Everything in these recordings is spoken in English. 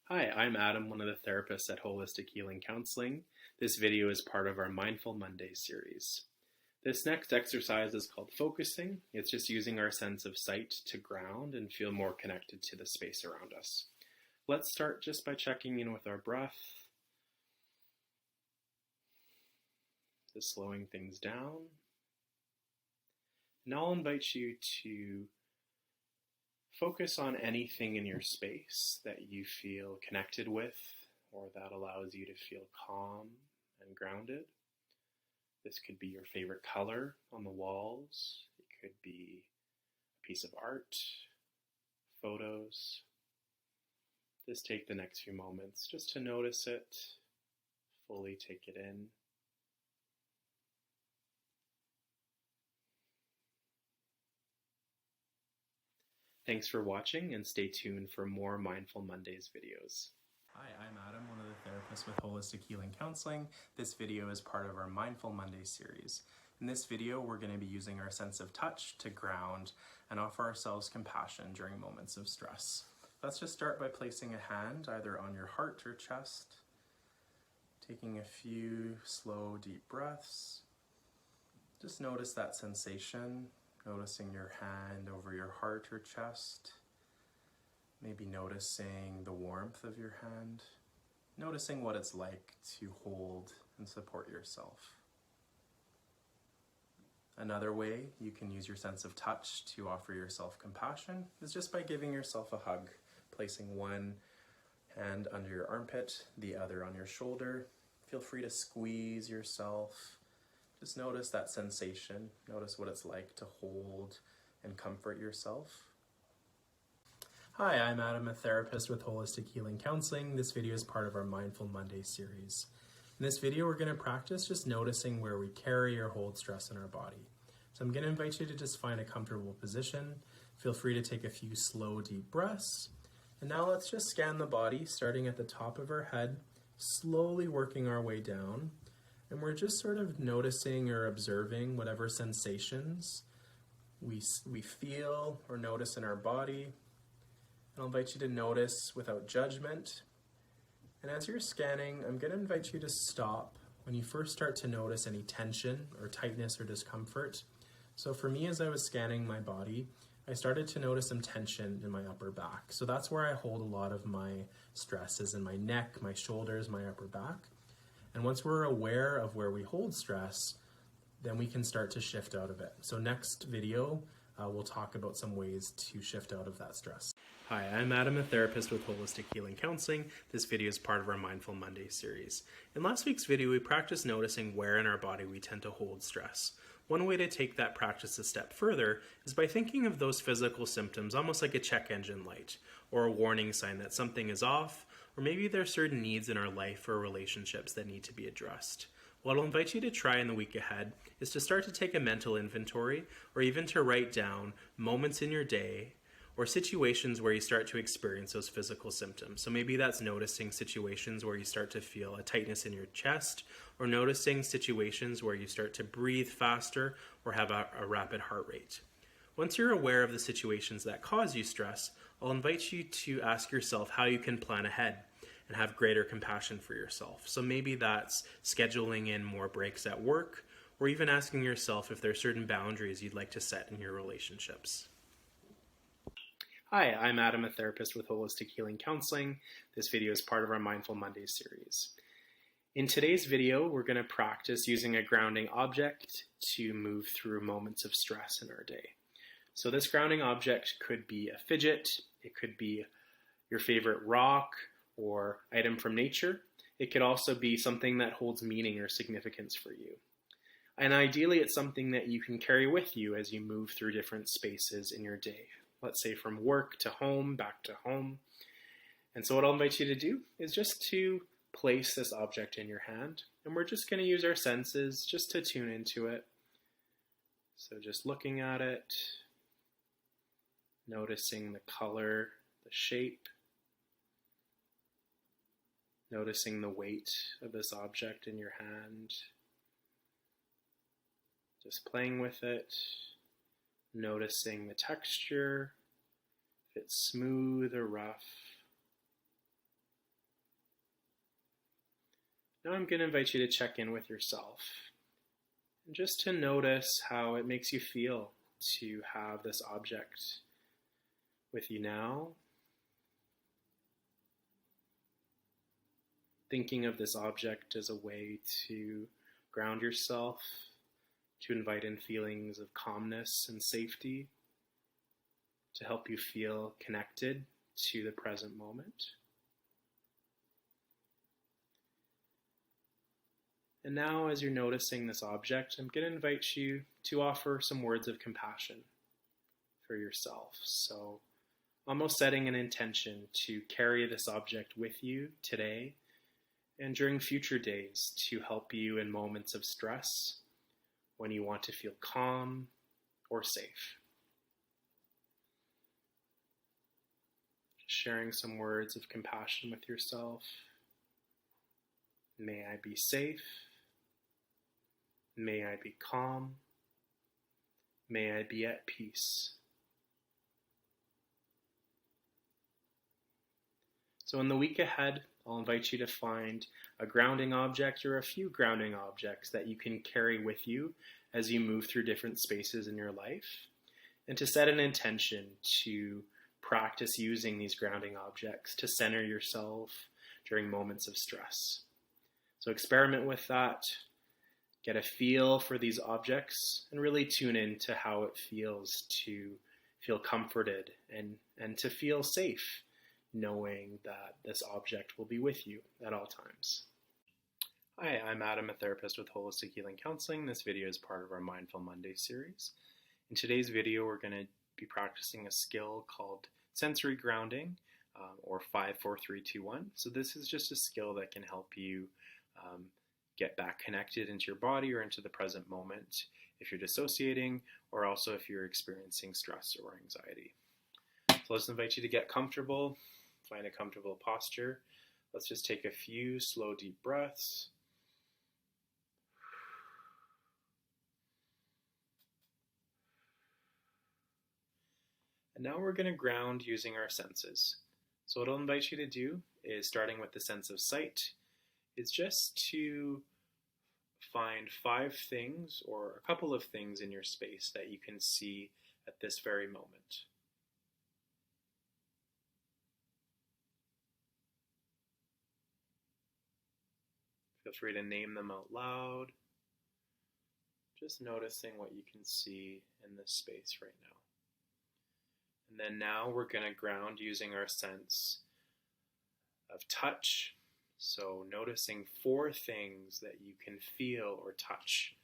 Hi, I'm Adam, one of the therapists at Holistic Healing Counseling. This video is part of our Mindful Monday series. This next exercise is called focusing. It's just using our sense of sight to ground and feel more connected to the space around us. Let's start just by checking in with our breath, just slowing things down. And I'll invite you to focus on anything in your space that you feel connected with or that allows you to feel calm and grounded. This could be your favorite color on the walls. It could be a piece of art, photos. Just take the next few moments just to notice it, fully take it in. Thanks for watching and stay tuned for more Mindful Mondays videos. Hi, I'm Adam, one of the therapists with Holistic Healing Counseling. This video is part of our Mindful Monday series. In this video, we're going to be using our sense of touch to ground and offer ourselves compassion during moments of stress. Let's just start by placing a hand either on your heart or chest, taking a few slow, deep breaths. Just notice that sensation, noticing your hand over your heart or chest. Maybe noticing the warmth of your hand, noticing what it's like to hold and support yourself. Another way you can use your sense of touch to offer yourself compassion is just by giving yourself a hug, placing one hand under your armpit, the other on your shoulder. Feel free to squeeze yourself. Just notice that sensation, notice what it's like to hold and comfort yourself. Hi, I'm Adam, a therapist with Holistic Healing Counseling. This video is part of our Mindful Monday series. In this video, we're going to practice just noticing where we carry or hold stress in our body. So I'm going to invite you to just find a comfortable position. Feel free to take a few slow, deep breaths. And now let's just scan the body, starting at the top of our head, slowly working our way down. And we're just sort of noticing or observing whatever sensations we feel or notice in our body. I'll invite you to notice without judgment. And as you're scanning, I'm going to invite you to stop when you first start to notice any tension or tightness or discomfort. So for me, as I was scanning my body, I started to notice some tension in my upper back. So that's where I hold a lot of my stresses in my neck, my shoulders, my upper back. And once we're aware of where we hold stress, then we can start to shift out of it. So next video, we'll talk about some ways to shift out of that stress. Hi, I'm Adam, a therapist with Holistic Healing Counseling. This video is part of our Mindful Monday series. In last week's video, we practiced noticing where in our body we tend to hold stress. One way to take that practice a step further is by thinking of those physical symptoms almost like a check engine light or a warning sign that something is off, or maybe there are certain needs in our life or relationships that need to be addressed. What I'll invite you to try in the week ahead is to start to take a mental inventory or even to write down moments in your day or situations where you start to experience those physical symptoms. So maybe that's noticing situations where you start to feel a tightness in your chest, or noticing situations where you start to breathe faster or have a rapid heart rate. Once you're aware of the situations that cause you stress, I'll invite you to ask yourself how you can plan ahead and have greater compassion for yourself. So maybe that's scheduling in more breaks at work, or even asking yourself if there are certain boundaries you'd like to set in your relationships. Hi, I'm Adam, a therapist with Holistic Healing Counseling. This video is part of our Mindful Monday series. In today's video, we're going to practice using a grounding object to move through moments of stress in our day. So this grounding object could be a fidget, it could be your favorite rock or item from nature. It could also be something that holds meaning or significance for you. And ideally, it's something that you can carry with you as you move through different spaces in your day. Let's say from work to home, back to home. And so what I'll invite you to do is just to place this object in your hand. And we're just going to use our senses just to tune into it. So just looking at it, noticing the color, the shape, noticing the weight of this object in your hand. Just playing with it. Noticing the texture, if it's smooth or rough. Now I'm going to invite you to check in with yourself and just to notice how it makes you feel to have this object with you now. Thinking of this object as a way to ground yourself, to invite in feelings of calmness and safety, to help you feel connected to the present moment. And now, as you're noticing this object, I'm going to invite you to offer some words of compassion for yourself. So, almost setting an intention to carry this object with you today and during future days to help you in moments of stress, when you want to feel calm or safe. Sharing some words of compassion with yourself. May I be safe. May I be calm. May I be at peace. So in the week ahead, I'll invite you to find a grounding object or a few grounding objects that you can carry with you as you move through different spaces in your life, and to set an intention to practice using these grounding objects to center yourself during moments of stress. So experiment with that, get a feel for these objects, and really tune into how it feels to feel comforted and to feel safe, knowing that this object will be with you at all times. Hi, I'm Adam, a therapist with Holistic Healing Counseling. This video is part of our Mindful Monday series. In today's video, we're going to be practicing a skill called sensory grounding, or 5-4-3-2-1. So this is just a skill that can help you get back connected into your body or into the present moment if you're dissociating, or also if you're experiencing stress or anxiety. So let's invite you to get comfortable. Find a comfortable posture. Let's just take a few slow, deep breaths. And now we're going to ground using our senses. So what I'll invite you to do is, starting with the sense of sight, is just to find 5 things or a couple of things in your space that you can see at this very moment. Feel free to name them out loud. Just noticing what you can see in this space right now. And then now we're going to ground using our sense of touch. So noticing 4 things that you can feel or touch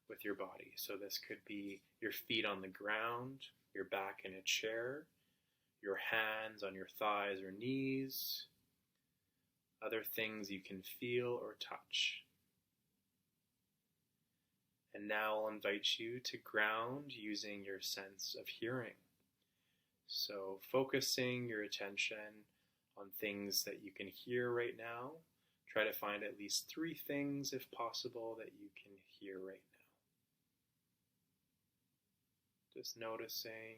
with your body. So this could be your feet on the ground, your back in a chair, your hands on your thighs or knees, other things you can feel or touch. And now I'll invite you to ground using your sense of hearing. So focusing your attention on things that you can hear right now. Try to find at least 3 things, if possible, that you can hear right now. Just noticing,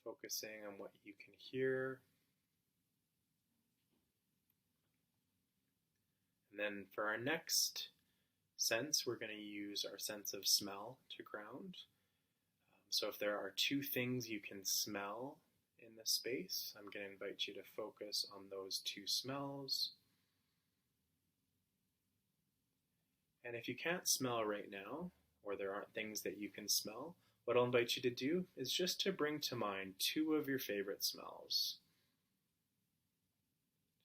focusing on what you can hear. And then for our next sense, we're going to use our sense of smell to ground. So if there are 2 things you can smell in this space, I'm going to invite you to focus on those 2 smells. And if you can't smell right now, or there aren't things that you can smell, what I'll invite you to do is just to bring to mind 2 of your favorite smells.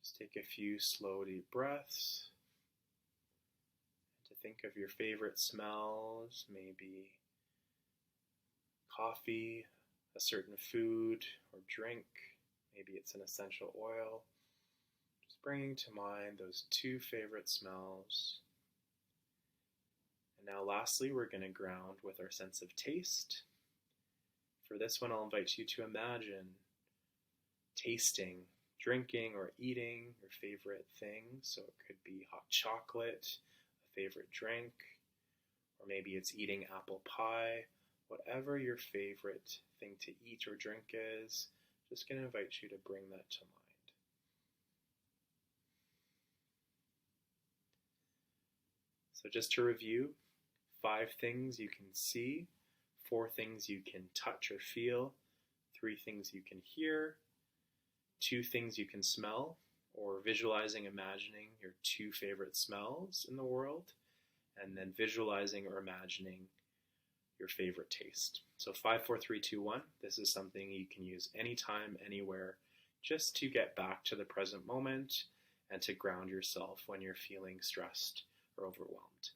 Just take a few slow, deep breaths. To think of your favorite smells, maybe coffee, a certain food or drink, maybe it's an essential oil. Just bringing to mind those 2 favorite smells. And now lastly, we're going to ground with our sense of taste. For this one, I'll invite you to imagine tasting, drinking, or eating your favorite thing. So it could be hot chocolate, a favorite drink, or maybe it's eating apple pie. Whatever your favorite thing to eat or drink is, just going to invite you to bring that to mind. So just to review, 5 things you can see, 4 things you can touch or feel, 3 things you can hear, 2 things you can smell, or visualizing, imagining your 2 favorite smells in the world, and then visualizing or imagining your favorite taste. So 5, 4, 3, 2, 1, this is something you can use anytime, anywhere, just to get back to the present moment and to ground yourself when you're feeling stressed or overwhelmed.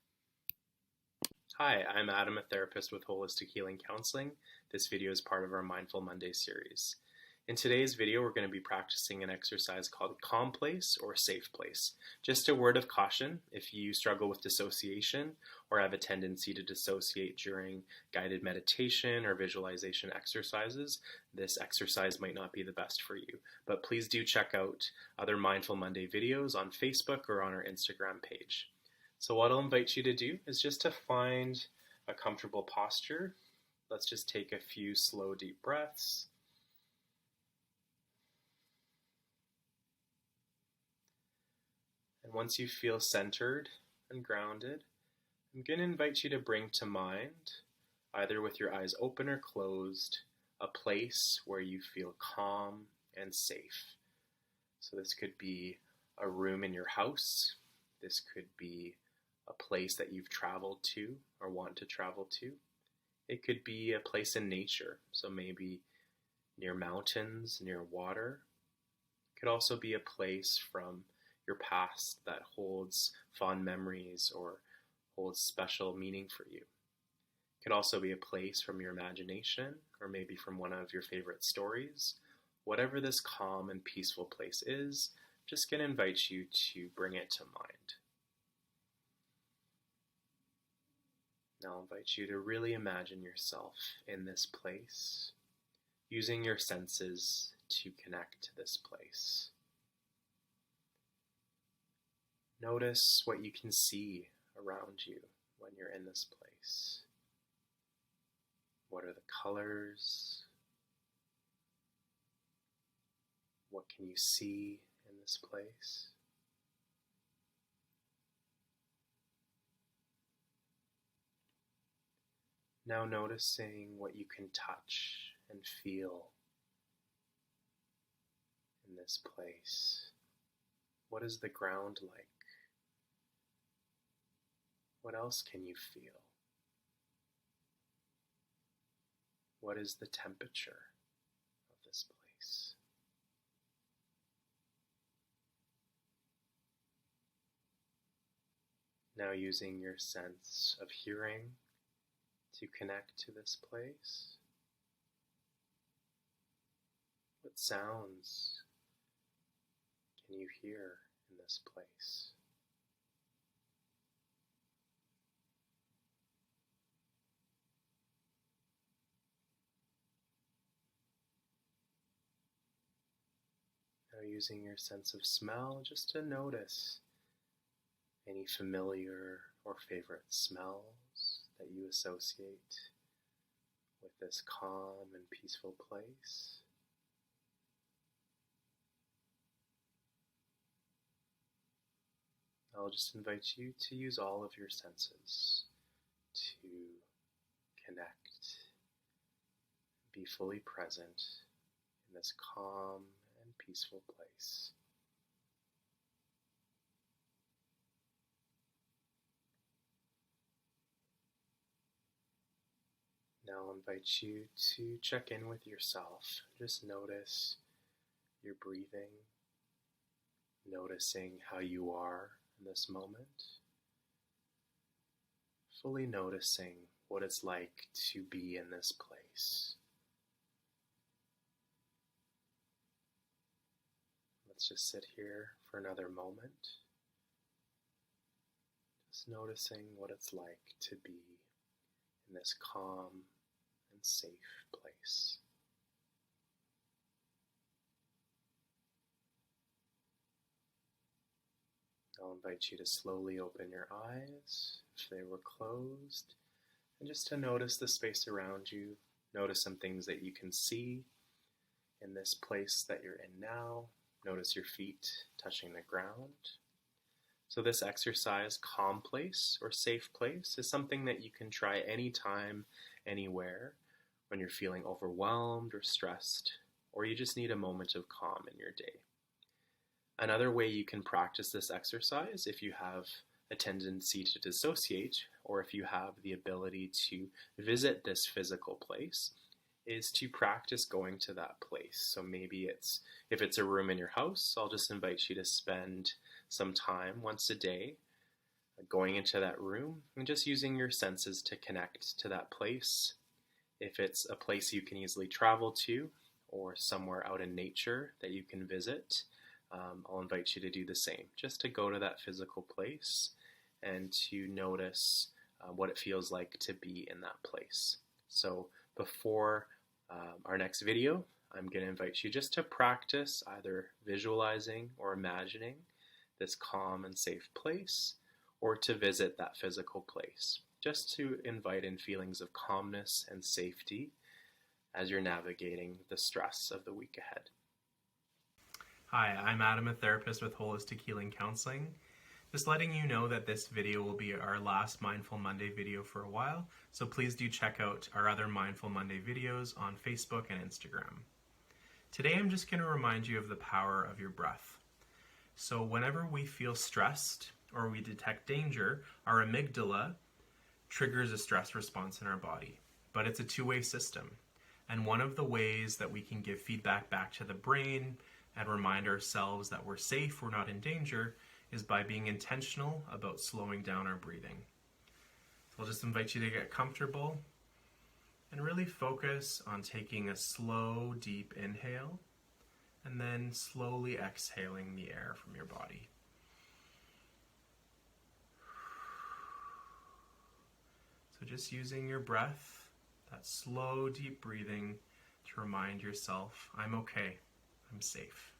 Hi, I'm Adam, a therapist with Holistic Healing Counseling. This video is part of our Mindful Monday series. In today's video, we're going to be practicing an exercise called Calm Place or Safe Place. Just a word of caution, if you struggle with dissociation or have a tendency to dissociate during guided meditation or visualization exercises, this exercise might not be the best for you. But please do check out other Mindful Monday videos on Facebook or on our Instagram page. So what I'll invite you to do is just to find a comfortable posture. Let's just take a few slow, deep breaths. And once you feel centered and grounded, I'm going to invite you to bring to mind, either with your eyes open or closed, a place where you feel calm and safe. So this could be a room in your house. This could be a place that you've traveled to or want to travel to. It could be a place in nature, so maybe near mountains, near water. It could also be a place from your past that holds fond memories or holds special meaning for you. It could also be a place from your imagination or maybe from one of your favorite stories. Whatever this calm and peaceful place is, I'm just going to invite you to bring it to mind. Now I'll invite you to really imagine yourself in this place, using your senses to connect to this place. Notice what you can see around you when you're in this place. What are the colors? What can you see in this place? Now noticing what you can touch and feel in this place. What is the ground like? What else can you feel? What is the temperature of this place? Now using your sense of hearing to connect to this place. What sounds can you hear in this place? Now using your sense of smell just to notice any familiar or favorite smells that you associate with this calm and peaceful place. I'll just invite you to use all of your senses to connect, be fully present in this calm and peaceful place. Now I'll invite you to check in with yourself. Just notice your breathing, noticing how you are in this moment, fully noticing what it's like to be in this place. Let's just sit here for another moment, just noticing what it's like to be in this calm and safe place. I'll invite you to slowly open your eyes if they were closed, and just to notice the space around you. Notice some things that you can see in this place that you're in now. Notice your feet touching the ground. So this exercise, calm place or safe place, is something that you can try anytime, anywhere, when you're feeling overwhelmed or stressed, or you just need a moment of calm in your day. Another way you can practice this exercise, if you have a tendency to dissociate, or if you have the ability to visit this physical place, is to practice going to that place. So maybe if it's a room in your house, I'll just invite you to spend some time once a day going into that room and just using your senses to connect to that place. If it's a place you can easily travel to or somewhere out in nature that you can visit, I'll invite you to do the same, just to go to that physical place and to notice what it feels like to be in that place. So before our next video, I'm going to invite you just to practice either visualizing or imagining this calm and safe place, or to visit that physical place, just to invite in feelings of calmness and safety as you're navigating the stress of the week ahead. Hi, I'm Adam, a therapist with Holistic Healing Counseling. Just letting you know that this video will be our last Mindful Monday video for a while, so please do check out our other Mindful Monday videos on Facebook and Instagram. Today I'm just going to remind you of the power of your breath. So whenever we feel stressed or we detect danger, our amygdala triggers a stress response in our body. But it's a two-way system. And one of the ways that we can give feedback back to the brain and remind ourselves that we're safe, we're not in danger, is by being intentional about slowing down our breathing. So I'll just invite you to get comfortable and really focus on taking a slow, deep inhale and then slowly exhaling the air from your body. So just using your breath, that slow, deep breathing, to remind yourself, I'm okay, I'm safe.